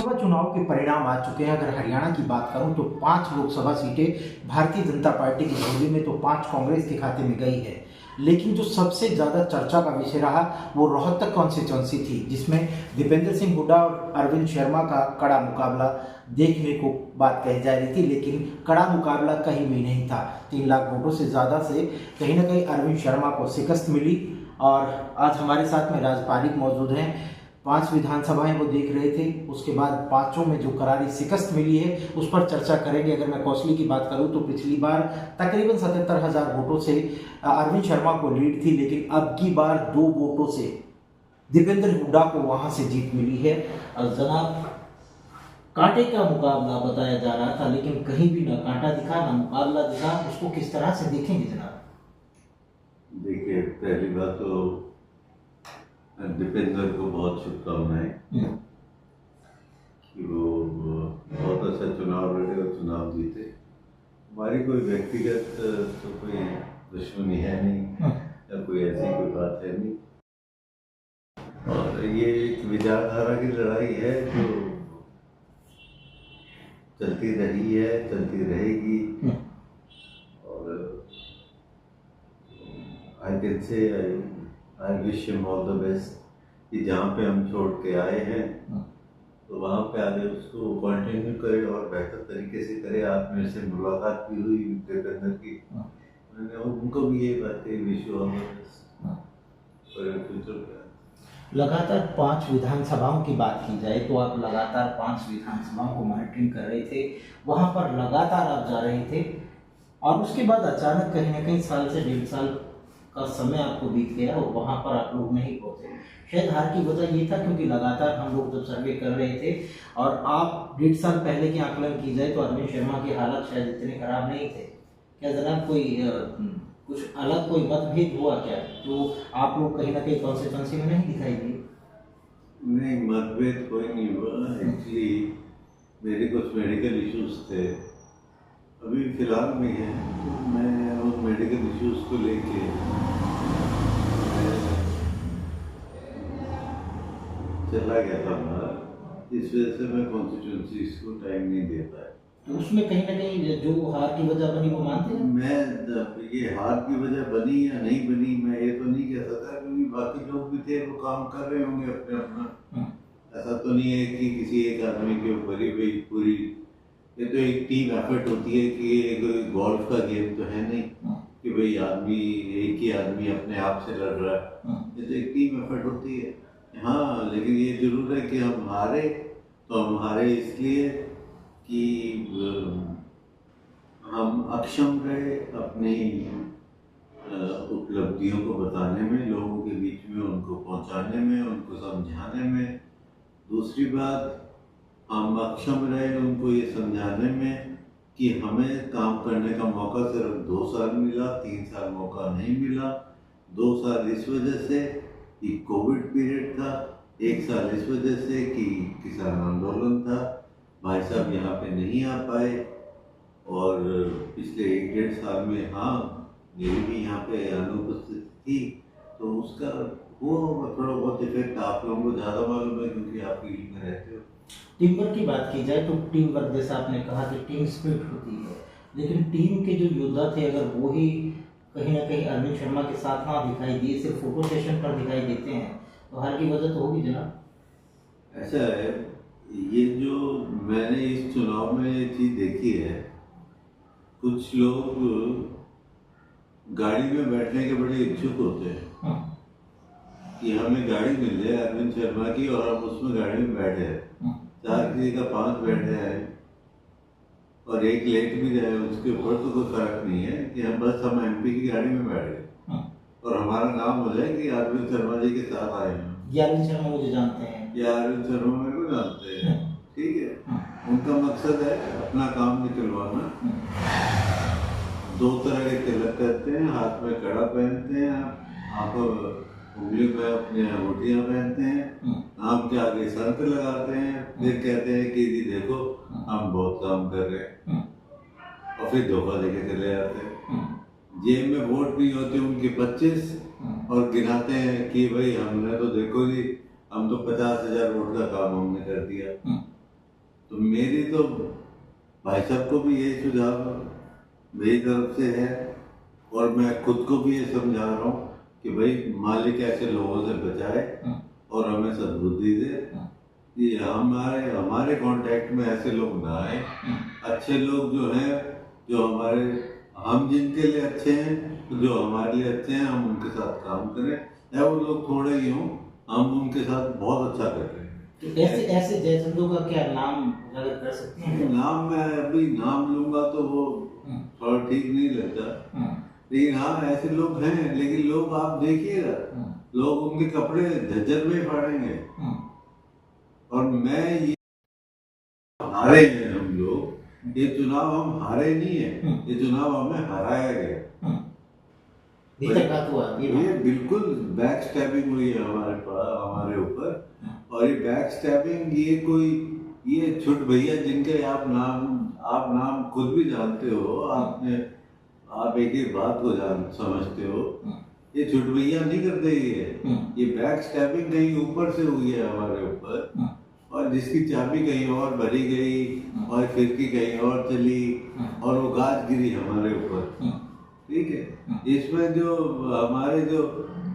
लोकसभा चुनाव के परिणाम आ चुके हैं। अगर हरियाणा की बात करूं तो 5 लोकसभा सीटें भारतीय जनता पार्टी की झोली में तो 5 कांग्रेस के खाते में गई है। लेकिन जो सबसे ज़्यादा चर्चा का विषय रहा वो रोहतक कॉन्स्टिट्यूंसी थी, जिसमें दीपेंद्र सिंह हुड्डा और अरविंद शर्मा का कड़ा मुकाबला देखने को बात कही जा रही थी। लेकिन कड़ा मुकाबला कहीं भी नहीं था। 3 लाख वोटों से ज़्यादा से कहीं ना कहीं अरविंद शर्मा को शिकस्त मिली। और आज हमारे साथ में राज पारीक मौजूद हैं। 5 विधानसभाएं वो देख रहे थे, उसके बाद 5 में जो करारी शिकस्त मिली है उस पर चर्चा करेंगे। अगर मैं कौशली की बात करूं तो पिछली बार तकरीबन 77,000 वोटों से अरविंद शर्मा को लीड थी, लेकिन अब की बार 2 वोटों से दीपेंद्र हुड्डा को वहां से जीत मिली है। और जनाब, कांटे का मुकाबला बताया जा रहा था, लेकिन कहीं भी ना कांटा दिखा ना मुकाबला दिखा। उसको किस तरह से देखेंगे जनाब? देखिए, पहली बात तो दीपेंद्र को बहुत शुभकामनाएं कि वो बहुत अच्छा चुनाव लड़े और चुनाव जीते। हमारी कोई व्यक्तिगत तो कोई दुश्मनी है नहीं या कोई ऐसी कोई बात है नहीं, और ये एक विचारधारा की लड़ाई है जो चलती रही है, चलती रहेगी। और I can say I wish him all the best कि जहाँ पे हम छोड़ के आए हैं तो वहाँ पे आगे उसको कंटिन्यू करे और बेहतर तरीके से करे। आज मेरे से मुलाकात भी हुई दीपेंद्र की, मैंने उनको भी ये बातें wish all the best for your future. लगातार 5 विधानसभाओं की बात की जाए तो आप लगातार 5 विधानसभाओं को मॉनिटरिंग कर रहे थे, वहाँ पर लगातार आप जा रहे थे और उसके बाद अचानक कहीं ना कहीं साल से 1.5 साल का समय आपको बीत गया और वहाँ पर आप लोग नहीं पहुँचे। शायद हार की वजह ये था क्योंकि लगातार हम लोग जब सर्वे कर रहे थे और आप 1.5 साल पहले के आकलन की जाए तो अरविंद शर्मा के हालात शायद इतने खराब नहीं थे। क्या जनाब कोई कुछ अलग कोई मतभेद हुआ क्या, तो आप लोग कहीं ना कहीं कॉन्स्टिट्यूंसी में नहीं दिखाई दिए? नहीं, मतभेद कोई नहीं हुआ। एक्चुअली मेरे कुछ मेडिकल इश्यूज थे, अभी फिलहाल में है, तो मैं उन मेडिकल इश्यूज को लेके चला गया था बाहर। इस वजह से मैं कॉन्स्टिट्यूंसी को टाइम नहीं दे पाया। तो उसमें कहीं ना कहीं जो हार की वजह बनी वो मानते हैं? मैं ये हार की वजह बनी या नहीं बनी मैं ये तो नहीं कह सकता, क्योंकि बाकी लोग भी थे वो काम कर रहे होंगे अपने अपना। ऐसा तो नहीं है कि किसी एक आदमी के ऊपर ही भाई पूरी, ये तो एक टीम एफर्ट होती है कि ये कोई गोल्फ का गेम तो है नहीं कि भाई आदमी एक ही आदमी अपने आप से लड़ रहा है। ये तो एक टीम एफर्ट होती है। हाँ, लेकिन ये जरूर है कि हम हारे तो हम हारे इसलिए कि हम अक्षम रहे अपनी उपलब्धियों को बताने में, लोगों के बीच में उनको पहुंचाने में, उनको समझाने में। दूसरी बात, हम अक्षम रहे उनको ये समझाने में कि हमें काम करने का मौका सिर्फ 2 साल मिला, 3 साल मौका नहीं मिला। 2 साल इस वजह से कि कोविड पीरियड था, 1 साल इस वजह से कि किसान आंदोलन था, भाई साहब यहाँ पे नहीं आ पाए। और पिछले 1-1.5 साल में हाँ मेरी भी यहाँ पे अनुपस्थिति थी, तो उसका वो थोड़ा बहुत इफेक्ट आप लोगों को ज़्यादा मालूम है क्योंकि आप फील्ड में रहते हो। टीम वर्क की बात की जाए तो टीम वर्क, जैसा आपने कहा कि टीम स्पिरिट होती है, लेकिन टीम के जो योद्धा थे अगर वो ही कहीं ना कहीं अरविंद शर्मा के साथ ना दिखाई दिए, सिर्फ फोटो सेशन पर दिखाई देते हैं, तो हार की वजह तो होगी जनाब। ऐसा है, ये जो मैंने इस चुनाव में ये चीज़ देखी है, कुछ लोग गाड़ी में बैठने के बड़े इच्छुक होते हैं कि हमें गाड़ी मिल जाए अरविंद शर्मा की और हम उसमें गाड़ी में बैठ जाए। 4 किसी का 5 बैठ जाए और 1 लेट भी जाए, उसके ऊपर तो कोई फर्क नहीं है कि हम एमपी की गाड़ी में बैठ गए और हमारा नाम हो जाए कि अरविंद शर्मा जी के साथ आए हैं। ये अरविंद शर्मा मुझे जानते हैं या अरविंद शर्मा मेरे को जानते हैं, ठीक है। उनका मकसद है अपना काम निकलवाना। 2 तरह के तिलक करते हैं, हाथ में कड़ा पहनते हैं, आंखों उंगली में अपनी अंगूठियाँ पहनते हैं, नाम के आगे संत लगाते हैं, फिर कहते हैं कि जी देखो हम बहुत काम कर रहे हैं, और फिर धोखा देके चले जाते हैं। जेब में वोट नहीं होते उनके 25 और गिनाते हैं कि भाई हमने तो देखो जी हम तो 50,000 वोट का काम हमने कर दिया। तो मेरी तो भाई साहब को भी यही सुझाव मेरी तरफ से है, और मैं खुद को भी ये समझा रहा हूँ कि भाई मालिक ऐसे लोगों से बचाए और हमें सद्बुद्धि दे कि हमारे कांटेक्ट में ऐसे लोग ना आए। अच्छे लोग जो हैं, जो हम जिनके लिए अच्छे हैं, तो जो हमारे लिए अच्छे हैं, हम उनके साथ काम करें, या वो लोग थोड़े ही हों, हम उनके साथ बहुत अच्छा कर रहे हैं। तो ऐसे जयचंदू का क्या नाम अगर कर सकते हैं? नाम मैं अभी नाम लूंगा तो वो थोड़ा ठीक नहीं लगता, लेकिन हाँ ऐसे लोग हैं। लेकिन लोग आप देखिएगा, लोग उनके कपड़े झज्जर में फाड़ेंगे। और मैं ये हारे हैं हम लोग, ये चुनाव हम हारे नहीं है, ये चुनाव हमें हराया गया। भीतरघात हुआ ये बिल्कुल बैक स्टैबिंग हुई है हमारे ऊपर। और ये बैक स्टैबिंग ये छुट भैया जिनके आप नाम खुद भी जानते हो, आप एक एक बात को समझते हो, ये छुट भैया नहीं करते ये बैक स्टैबिंग कहीं ऊपर से हुई है हमारे ऊपर, और जिसकी चाबी कहीं और भरी गई और खिड़की कहीं और चली और वो गाज गिरी हमारे ऊपर। ठीक है, इसमें जो हमारे जो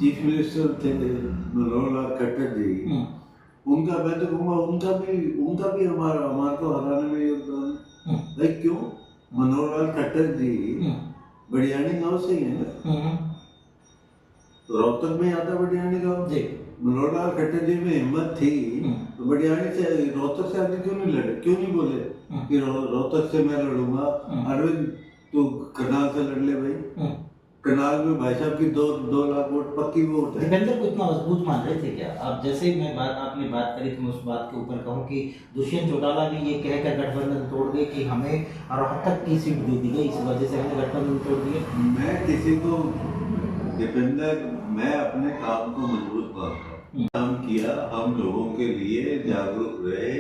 चीफ मिनिस्टर थे मनोहर लाल खट्टर जी, उनका मैं तो कहूँगा उनका भी हमारे को हराने में योगदान है। भाई क्यों? मनोहर लाल खट्टर जी बड़ियानी गांव से ही है ना, तो रोहतक में आता बड़ियानी गांव। मनोहर लाल खट्टर जी में हिम्मत थी तो बड़ियानी से रोहतक से आके क्यों नहीं लड़े, क्यों नहीं बोले कि रोहतक से मैं लड़ूंगा, अरविंद तू करनाल से लड़ ले भाई। करनाल में भाई साहब की 2 लाख वोट पक्की वोट है। दीपेंद्र को इतना मजबूत मान रहे थे क्या? अब जैसे आपने बात करी तो मैं उस बात के ऊपर कहूँ कि दुष्यंत चौटाला ने ये कहकर गठबंधन तोड़ दिए कि हमें रोहतक की सीट दे दी गई, इस वजह से हमने गठबंधन तोड़ दिया। मैं किसी को दीपेंद्र, मैं अपने काम को मजबूत मानता हूँ। काम किया, हम लोगों के लिए जागरूक रहे,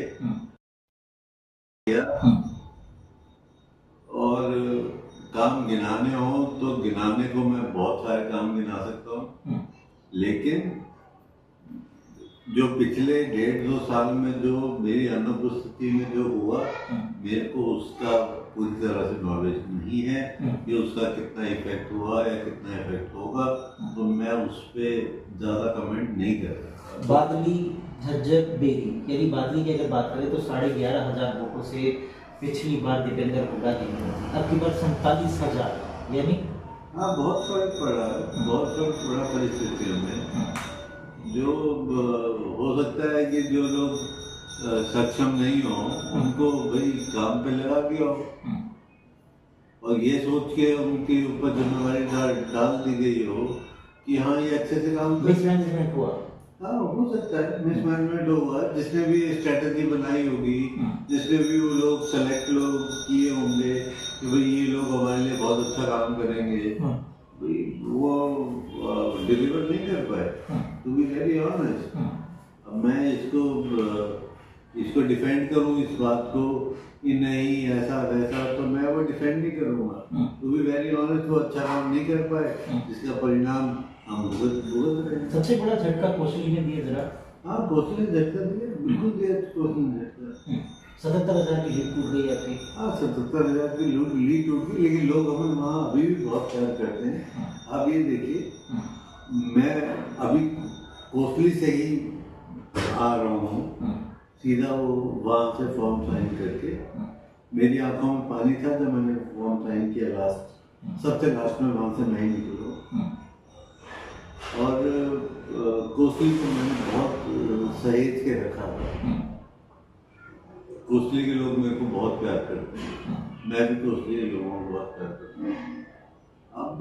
और काम गिनाने हो तो गिनाने को मैं बहुत सारे काम गिना सकता हूँ, लेकिन जो पिछले 1.5-2 साल में जो मेरी अनुपस्थिति में जो हुआ, मेरे को उसका पूरी तरह से नॉलेज नहीं है कि उसका कितना इफेक्ट हुआ या कितना इफेक्ट होगा, तो मैं उस पर ज़्यादा कमेंट नहीं कर सकता। बादली, झज्जर, बेरी, यानी बादली की अगर बात करें तो 11,500 वोटों से पिछली बार दीपेंद्र हुड्डा जीते, अब की बार 47,000, यानी हाँ बहुत फर्क पड़ा है, बहुत फर्क पड़ा परिस्थितियों में। जो हो सकता है कि जो लोग सक्षम नहीं हो उनको भाई काम पे लगा दिया हो, और ये सोच के उनके ऊपर जिम्मेवारी डाल दी गई हो कि हाँ ये अच्छे से काम कर। मिसमैनेजमेंट हुआ। हाँ हो सकता है मिसमैनेजमेंट होगा, जिसने भी स्ट्रेटेजी बनाई होगी, जिसने भी वो लोग सेलेक्ट किए होंगे कि भाई ये लोग हमारे लिए बहुत अच्छा काम करेंगे, भाई वो डिलीवर नहीं कर पाए। टू बी वेरी ऑनेस्ट, मैं इसको डिफेंड करूं इस बात को कि नहीं ऐसा वैसा, तो मैं वो डिफेंड नहीं करूंगा। टू बी वेरी ऑनेस्ट, वो अच्छा काम नहीं कर पाए, जिसका परिणाम हम भुगत रहे हैं। सबसे बड़ा झटका कोसली ने दिया जरा। हाँ कोसली ने झटका दिया, बिल्कुल दिया कोसली ने झटका। 77,000 की लीड टूट गई आपकी। हाँ 77,000 की लीड टूट गई, लेकिन लोग हमें वहाँ अभी भी बहुत प्यार करते हैं। आप ये देखिए, मैं अभी कोसली से ही आ रहा हूँ, सीधा वो वहाँ से फॉर्म साइन करके, मेरी आंखों में पानी था जब मैंने फॉर्म साइन किया सबसे लास्ट में वहाँ से नहीं निकलो। और कोसली को मैंने बहुत सहेज के रखा था। कोसली के लोग मेरे को बहुत प्यार करते हैं, मैं भी कोसली के लोगों को बहुत प्यार करता हूँ। अब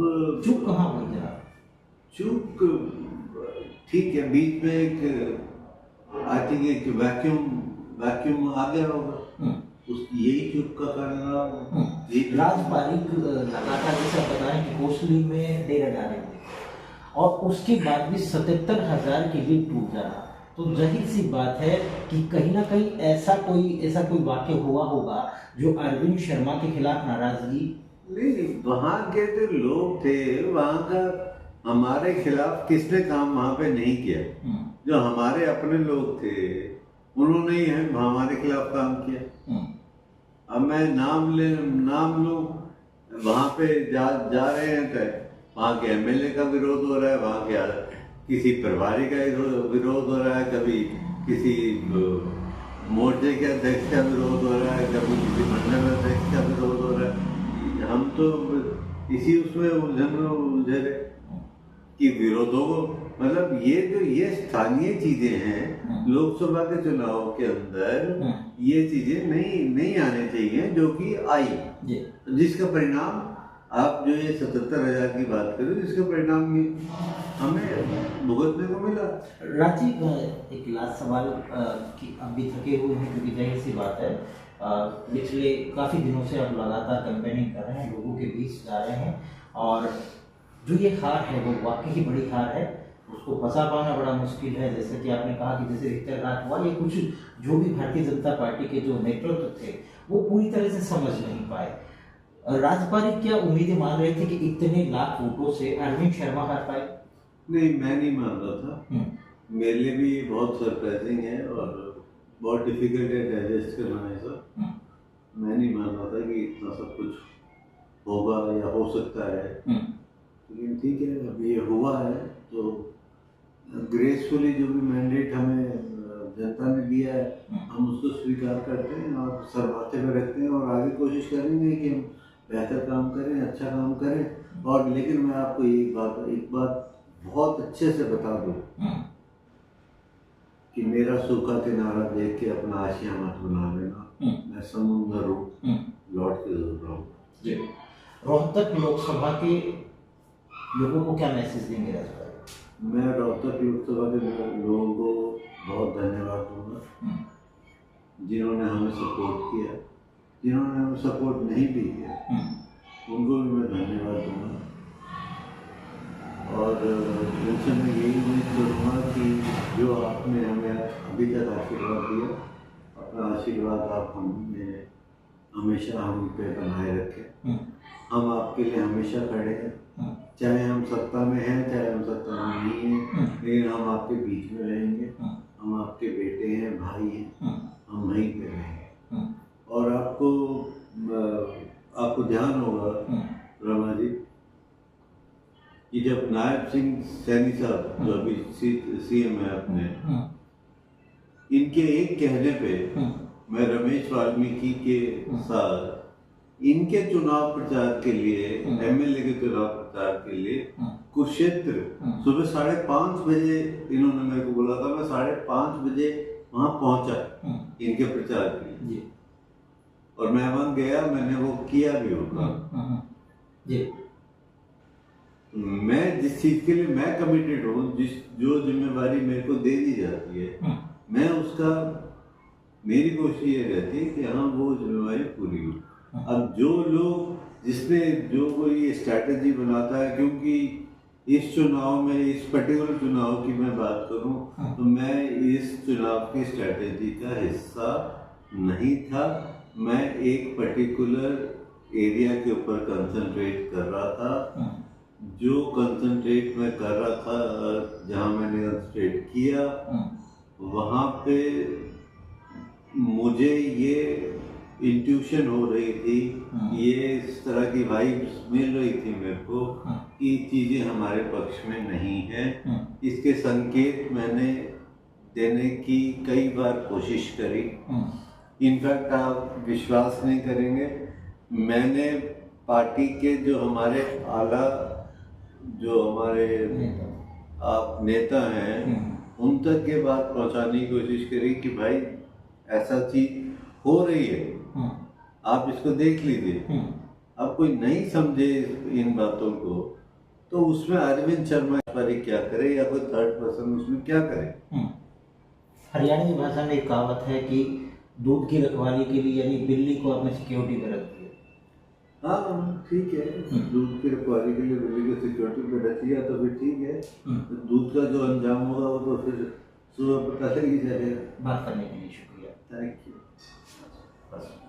चूक कहाँ हुई जरा? चूक ठीक है, बीच में एक आई थिंक एक वैक्यूम आ गया होगा, यही चूक का कारण रहा। राजपालिक लगातार जैसे आप बताएं कि कोसली में डेरा डाले थे और उसके बाद भी 77,000 की लीड टूट जाना, तो जाहिर सी बात है कि कहीं ना कहीं ऐसा कोई वाक्य हुआ होगा जो अरविंद शर्मा के खिलाफ नाराजगी। नहीं, वहाँ के जो लोग थे, वहाँ का हमारे खिलाफ किसने काम वहाँ पे नहीं किया। जो हमारे अपने लोग थे उन्होंने ही हमारे खिलाफ काम किया। अब मैं नाम लूं, वहां पे जा रहे हैं तो वहां के एमएलए का विरोध हो रहा है, वहां के किसी प्रभारी का विरोध हो रहा है, कभी किसी मोर्चे के अध्यक्ष का विरोध हो रहा है, कभी किसी मंडल अध्यक्ष का विरोध हो रहा है। हम तो इसी उसमें उलझन में उलझे रहे कि विरोधों को, मतलब ये स्थानीय चीजें हैं, लोकसभा के चुनाव के अंदर ये चीजें नहीं आने चाहिए, जो कि आई, जिसका परिणाम आप जो ये 77,000 की बात करें, जिसका परिणाम हमें भुगतने को मिला। राजीव, एक लास्ट सवाल कि अब भी थके हुए हैं, क्योंकि जाहिर सी बात है पिछले काफ़ी दिनों से आप लगातार कैंपेनिंग कर रहे हैं, लोगों के बीच जा रहे हैं, और जो ये हार है वो वाकई ही बड़ी हार है, उसको पचा पाना बड़ा मुश्किल है। जैसे कि आपने कहा कि जैसे रिश्तेदार हुआ, ये कुछ जो भी भारतीय जनता पार्टी के जो नेतृत्व थे वो पूरी तरह से समझ नहीं पाए। राजपारिक क्या उम्मीदें मान रहे थे कि इतने लाख वोटों से अरविंद शर्मा हार पाए? नहीं, मैं नहीं मान रहा था। मेरे लिए भी बहुत सरप्राइजिंग है और बहुत डिफिकल्ट है डाइजेस्ट करना ये सब। मैं नहीं मान रहा था कि इतना सब कुछ होगा या हो सकता है, लेकिन ठीक है, अब ये हुआ है तो ग्रेसफुली जो भी मैंडेट हमें जनता ने दिया है, हम उसको स्वीकार करते हैं और सर माथे पे रखते हैं और आगे कोशिश करेंगे कि हम बेहतर काम करें, अच्छा काम करें। और लेकिन मैं आपको एक बात बहुत अच्छे से बता दूं कि मेरा सूखा किनारा देख के अपना आशिया मत बना लेना। मैं समुद्र हूँ, लौट के जरूर रहूँगा। रोहतक लोकसभा के लोगों को क्या मैसेज देंगे राजपाल? मैं रोहतक लोकसभा के लोगों को बहुत धन्यवाद दूंगा, जिन्होंने हमें सपोर्ट किया। जिन्होंने हमें सपोर्ट नहीं भी किया उनको भी मैं धन्यवाद दूंगा। और उनसे मैं यही उम्मीद करूँगा कि जो आपने हमें अभी तक आशीर्वाद दिया, अपना आशीर्वाद आप हमें हमेशा हम पे बनाए रखें। हम आपके लिए हमेशा खड़े हैं, चाहे हम सत्ता में हैं, चाहे हम सत्ता में नहीं हैं, लेकिन हम आपके बीच में रहेंगे। हम आपके बेटे हैं, भाई हैं, हम वहीं पे रहेंगे। और आपको ध्यान होगा रमा जी कि जब नायब सिंह सैनी साहब जो अभी सीएम है अपने, इनके एक कहने पे मैं रमेश वाल्मीकि के साथ इनके चुनाव प्रचार के लिए, एमएलए के चुनाव प्रचार के लिए कुरुक्षेत्र सुबह 5:30 बजे इन्होंने मेरे को बोला था। मैं 5:30 बजे वहां पहुंचा इनके प्रचार के लिए, और मैं वहां गया, मैंने वो किया भी होगा। मैं जिस चीज के लिए मैं कमिटेड हूँ, जो जिम्मेवारी मेरे को दे दी जाती है, मैं उसका, मेरी कोशिश ये रहती है कि हाँ वो जिम्मेवारी पूरी हो। अब जो कोई ये स्ट्रैटेजी बनाता है, क्योंकि इस चुनाव में, इस पर्टिकुलर चुनाव की मैं बात करूं तो मैं इस चुनाव की स्ट्रैटेजी का हिस्सा नहीं था। मैं एक पर्टिकुलर एरिया के ऊपर कंसंट्रेट कर रहा था। जो कंसंट्रेट मैं कर रहा था, जहां मैंने कंसंट्रेट किया, वहां पे मुझे ये इंट्यूशन हो रही थी, ये इस तरह की वाइब्स मिल रही थी मेरे को कि चीजें हमारे पक्ष में नहीं है। इसके संकेत मैंने देने की कई बार कोशिश करी। इनफैक्ट आप विश्वास नहीं करेंगे, मैंने पार्टी के जो हमारे आला, जो हमारे आप नेता हैं, उन तक ये बात पहुंचाने की कोशिश करी कि भाई ऐसा चीज हो रही है, आप इसको देख लीजिए। अब कोई नहीं समझे इन बातों को तो उसमें अरविंद शर्मा क्या करे या कोई थर्ड पर्सन उसमें क्या करे। हरियाणवी भाषा में एक कहावत है कि दूध की रखवाली के लिए, यानी बिल्ली को अपने सिक्योरिटी में रख दिया। हाँ ठीक है, दूध की रखवाली के लिए बिल्ली को सिक्योरिटी पे रख दिया तो फिर ठीक है। तो दूध का जो अंजाम होगा वो तो फिर सुबह पता लग ही जाएगा। बात करने के लिए शुक्रिया। Thank you.